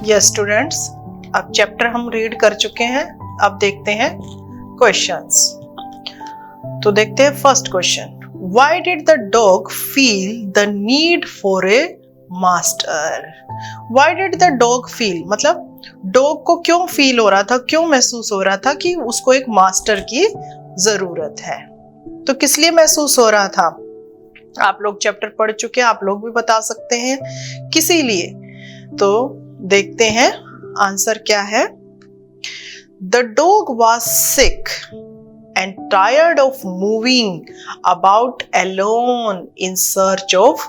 Yes students, अब chapter हम read कर चुके हैं। अब देखते हैं क्वेश्चंस। तो देखते हैं first question, why did the dog feel the need for a master? Why did the dog feel मतलब डॉग को क्यों फील हो रहा था, क्यों महसूस हो रहा था कि उसको एक मास्टर की जरूरत है? तो किस लिए महसूस हो रहा था? आप लोग चैप्टर पढ़ चुके हैं, आप लोग भी बता सकते हैं किसी लिए। तो देखते हैं आंसर क्या है। The dog was sick and tired of moving about alone in search of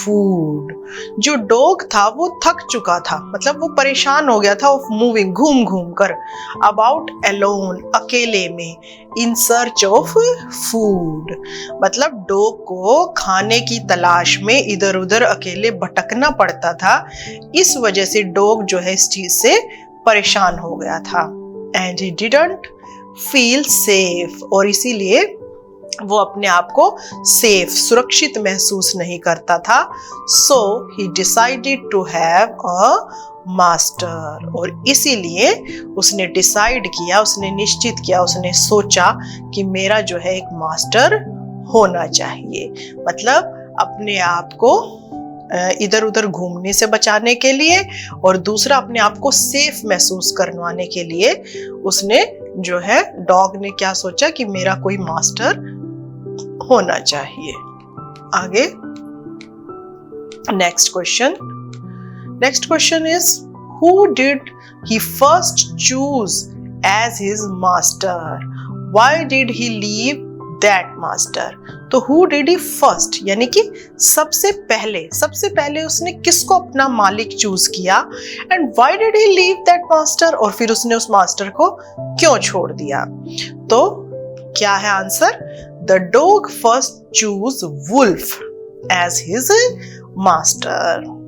food. जो डॉग था वो थक चुका था, मतलब वो परेशान हो गया था ऑफ मूविंग, घूम घूम कर, अबाउट अलोन अकेले में, इन सर्च ऑफ फूड मतलब डॉग को खाने की तलाश में इधर उधर अकेले भटकना पड़ता था। इस वजह से डॉग जो है इस चीज से परेशान हो गया था। And he didn't feel safe, और इसीलिए वो अपने आप को सेफ, सुरक्षित महसूस नहीं करता था। So he decided to have a master, और इसीलिए उसने डिसाइड किया, उसने निश्चित किया, उसने सोचा कि मेरा जो है एक मास्टर होना चाहिए। मतलब अपने आप को इधर उधर घूमने से बचाने के लिए, और दूसरा अपने आप को सेफ महसूस करवाने के लिए उसने जो है डॉग ने क्या सोचा कि मेरा कोई मास्टर होना चाहिए। आगे next question is who did he first choose as his master? Why did he leave that master? तो हु डिड ही फर्स्ट यानी कि सबसे पहले उसने किसको अपना मालिक चूज किया, and why did he leave that master, और फिर उसने उस मास्टर को क्यों छोड़ दिया? तो क्या है answer? The dog first choose wolf as his master.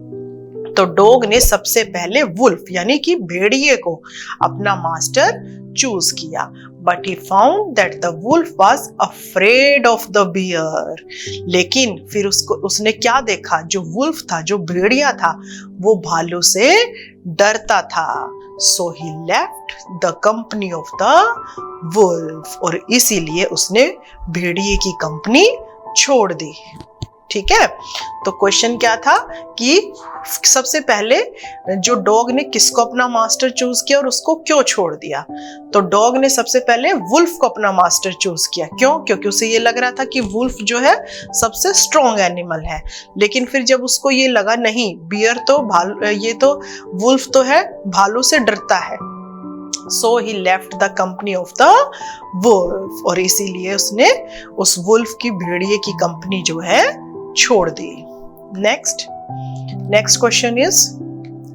तो डॉग ने सबसे पहले वुल्फ यानी कि भेड़िए को अपना मास्टर चूज किया, but he found that the wolf was afraid of the bear. लेकिन फिर उसने क्या देखा? जो वुल्फ था, जो भेड़िया था, वो भालू से डरता था। So he left the company of the wolf, और इसीलिए उसने भेड़िए की कंपनी छोड़ दी। ठीक है, तो क्वेश्चन क्या था कि सबसे पहले जो डॉग ने किसको अपना मास्टर चूज किया और उसको क्यों छोड़ दिया? तो डॉग ने सबसे पहले वुल्फ को अपना मास्टर चूज किया। क्यों? क्योंकि उसे ये लग रहा था कि वुल्फ जो है सबसे स्ट्रॉन्ग एनिमल है। लेकिन फिर जब उसको ये लगा नहीं, बियर तो ये तो वुल्फ तो है, भालू से डरता है। So he left the company of the wolf, और इसीलिए उसने उस वुल्फ की, भेड़िए की कंपनी जो है छोड़ दी। Next question is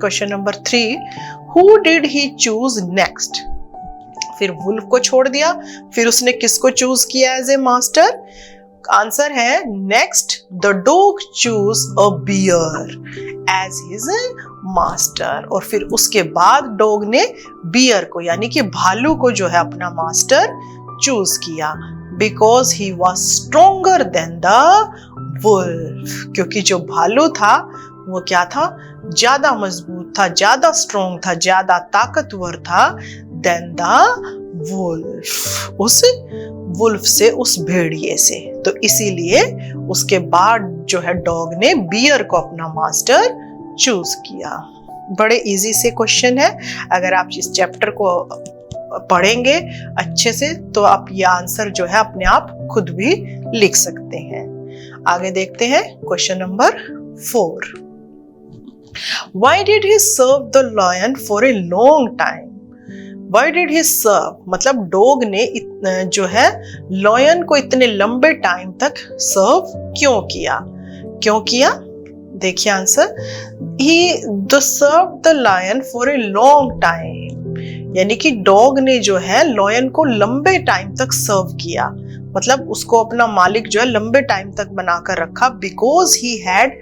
question number 3, who did he choose next? फिर वुल्फ को छोड़ दिया, फिर उसने किसको चूज किया एज ए मास्टर? आंसर है next the dog choose a bear as his master, और फिर उसके बाद डॉग ने बियर को यानी कि भालू को जो है अपना मास्टर चूज किया, because he was stronger than the wolf, क्योंकि जो भालू था वो क्या था? ज्यादा मजबूत था, ज्यादा स्ट्रोंग था, ज्यादा ताकतवर था देन द वुल्फ, उस वुल्फ से, उस भेड़िए से। तो इसीलिए उसके बाद जो है डॉग ने बियर को अपना मास्टर चूज किया। बड़े इजी से क्वेश्चन है, अगर आप इस चैप्टर को पढ़ेंगे अच्छे से तो आप ये आंसर जो है अपने आप खुद भी लिख सकते हैं। आगे देखते हैं question number 4, Why did he serve the lion for a long time? Why did he serve? मतलब डॉग ने जो है लॉयन को इतने लंबे टाइम तक सर्व क्यों किया? देखिए answer, he served the lion for a long time, यानी कि डॉग ने जो है लॉयन को लंबे टाइम तक सर्व किया, मतलब उसको अपना मालिक जो है लंबे टाइम तक बनाकर रखा, because he had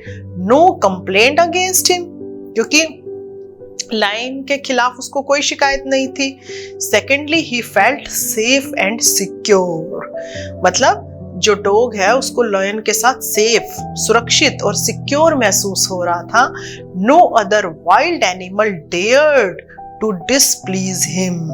no complaint against him, क्योंकि लायन के खिलाफ उसको कोई शिकायत नहीं थी। Secondly he felt safe and secure, मतलब जो डॉग है उसको लायन के साथ सेफ, सुरक्षित और सिक्योर महसूस हो रहा था। No other wild animal dared to displease him,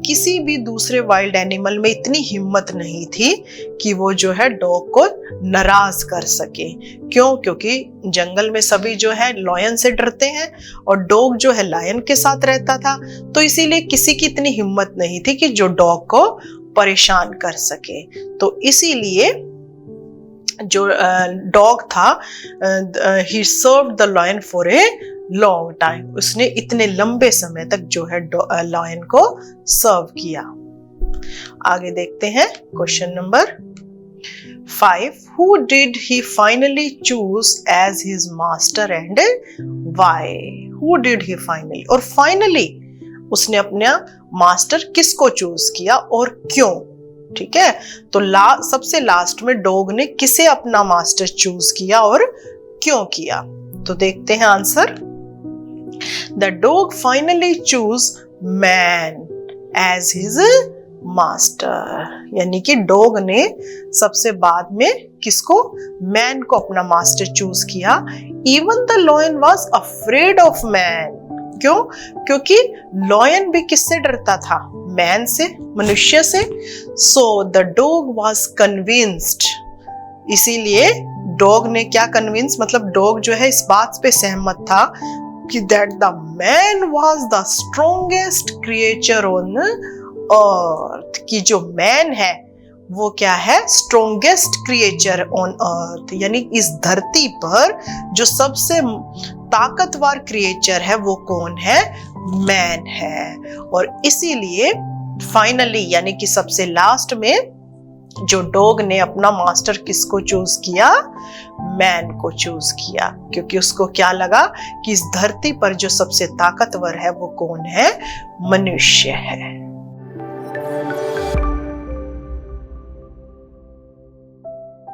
किसी भी दूसरे वाइल्ड एनिमल में इतनी हिम्मत नहीं थी कि वो जो है डॉग को नाराज कर सके। क्यों? क्योंकि जंगल में सभी जो है लायन से डरते हैं और डॉग जो है लायन के साथ रहता था, तो इसीलिए किसी की इतनी हिम्मत नहीं थी कि जो डॉग को परेशान कर सके। तो इसीलिए जो डॉग था, he served the lion for a long time, उसने इतने लंबे समय तक जो है लायन को सर्व किया। आगे देखते हैं question number 5। Who did he finally choose as his master and why? Who did he finally, और फाइनली उसने अपना मास्टर किसको चूज किया और क्यों? ठीक है, तो सबसे लास्ट में डॉग ने किसे अपना मास्टर चूज किया और क्यों किया? तो देखते हैं answer. The dog finally chose man as his master, यानी कि डॉग ने सबसे बाद में किसको? मैन को अपना मास्टर चूज किया। Even the lion was afraid of man, क्यों? क्योंकि लायन भी किससे डरता था? मैन से, मनुष्य से। So the dog was convinced, इसीलिए डॉग ने क्या कन्विंस, मतलब डॉग जो है इस बात पे सहमत था कि that the man was the strongest creature on earth, कि जो मैन है वो क्या है? स्ट्रोंगेस्ट क्रिएचर ऑन अर्थ, यानी इस धरती पर जो सबसे ताकतवर क्रिएचर है वो कौन है? मैन है। और इसीलिए फाइनली यानी कि सबसे लास्ट में जो डॉग ने अपना मास्टर किसको चूज किया? मैन को चूज किया, क्योंकि उसको क्या लगा कि इस धरती पर जो सबसे ताकतवर है वो कौन है? मनुष्य है।